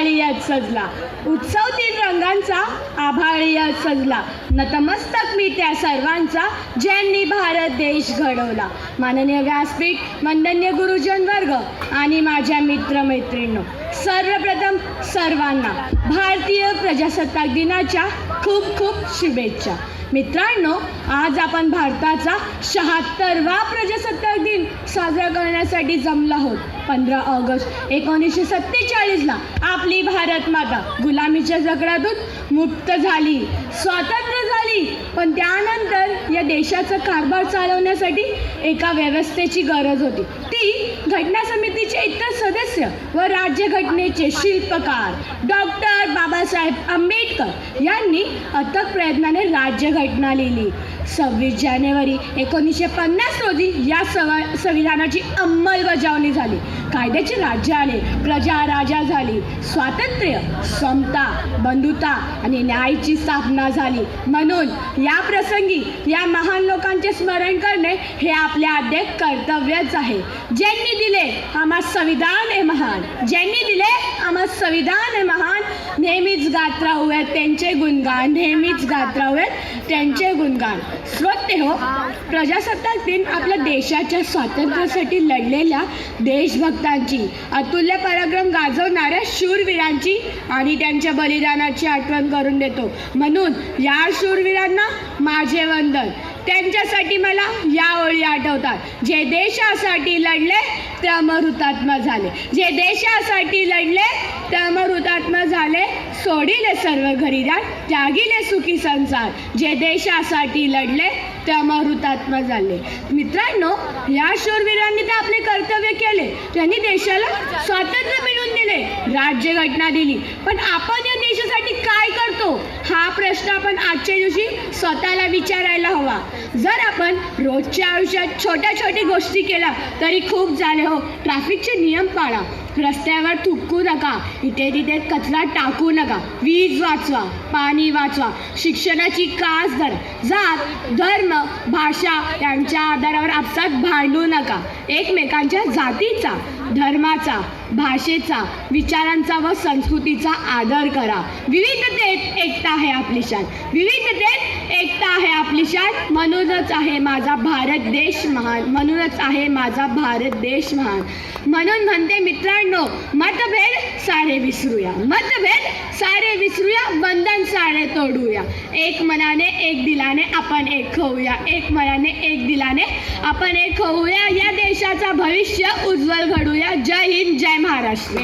आभाळीयात सजला, उत्सव 3 रंगांचा आभाळीयात सजला, नतमस्तक मी त्या सर्वांचा ज्यांनी भारत देश घडवला. माननीय व्यासपीठ, वंदनीय गुरुजन वर्ग आणि माझ्या मित्रमैत्रिणींनो, सर्वप्रथम सर्वांना भारतीय प्रजासत्ताक दिनाच्या खूप खूप शुभेच्छा. मित्रांनो, आज आपण भारताचा 76वा प्रजासत्ताक दिन साजरा करण्यासाठी जमलो आहोत. 15 ऑगस्ट 1947ला आपली भारत माता गुलामीच्या जगडातून मुक्त झाली, स्वतंत्र झाली. पण त्यानंतर या देशाचा कारभार चालवण्यासाठी एका व्यवस्थेची गरज होती. ती घटना समितीचे इतर सदस्य व राज्यघटनेचे शिल्पकार डॉक्टर बाबासाहेब आंबेडकर यांनी अथक प्रयत्नाने राज्यघटना लिहिली. 26 जानेवारी 1950 रोजी या संविधानाची अंमलबजावणी झाली. कायद्याचे राज्य आले, प्रजा राजा झाली, स्वातंत्र्य, समता, बंधुता आणि न्यायाची स्थापना झाली. म्हणून या प्रसंगी या महान लोकांचे स्मरण करणे हे आपले आद्य कर्तव्यच आहे. ज्यांनी दिले आम्हा संविधान हे महान, ज्यांनी दिले आम्हा संविधान हे महान, नेहमीच गात राहूयात त्यांचे गुणगान, नेहमीच गात राहूयात त्यांचे गुणगान. श्रोतेहो, प्रजासत्ताक दिन आपल्या देशाच्या स्वातंत्र्यासाठी लढलेल्या देशभक्तांची, अतुल्य पराक्रम गाजवणाऱ्या शूरवीरांची आणि त्यांच्या बलिदानाची आठवण करून देतो. म्हणून या शूरवीरांना माझे वंदन. त्यांच्यासाठी मला या ओळी आठवतात. जे देशासाठी लढले ते अमर हुतात्मा झाले, जे देशासाठी लढले ते अमर हुतात्मा झाले. सोडिले सर्व घरीदार, त्यागिले सुखी संसार, जे देशासाठी लढले ते अमर हुतात्मा झाले. मित्रांनो, या शूरवीरांनी तर आपले कर्तव्य केले, त्यांनी देशाला स्वातंत्र्य मिळवून दिले, राज्यघटना दिली. पण आपण या देशासाठी काय करतो हा प्रश्न आपण आजच्या दिवशी स्वतःला विचारायला हवा. जर आपण रोजच्या आयुष्यात छोट्या छोट्या गोष्टी केल्या तरी खूप झाले हो. ट्रॅफिकचे नियम पाळा, रस्त्यावर थुंकू नका, इथे तिथे कचरा टाकू नका, वीज वाचवा, पाणी वाचवा, शिक्षणाची कास धरा, जात, धर्म, भाषा यांच्या आधारावर आपसात भांडू नका. एकमेकांच्या जातीचा, धर्माचा, भाषेचा, विचारांचा व संस्कृतीचा आदर करा. विविधतेत एकता आहे आपली शान, विविधतेत एकता आहे आपली शान. म्हणूनच आहे माझा भारत देश महान, म्हणूनच आहे माझा भारत देश महान. म्हणून म्हणते मित्रांनो, मतभेद सारे विसरूया, मतभेद सारे विसरूया, बंधन सारे तोडूया. एक मनाने एक दिलाने आपण एक होऊया, एक मनाने एक दिलाने आपण एक होऊया. या देशाचा भविष्य उज्ज्वल घडूया. जय हिंद, जय महाराष्ट्र.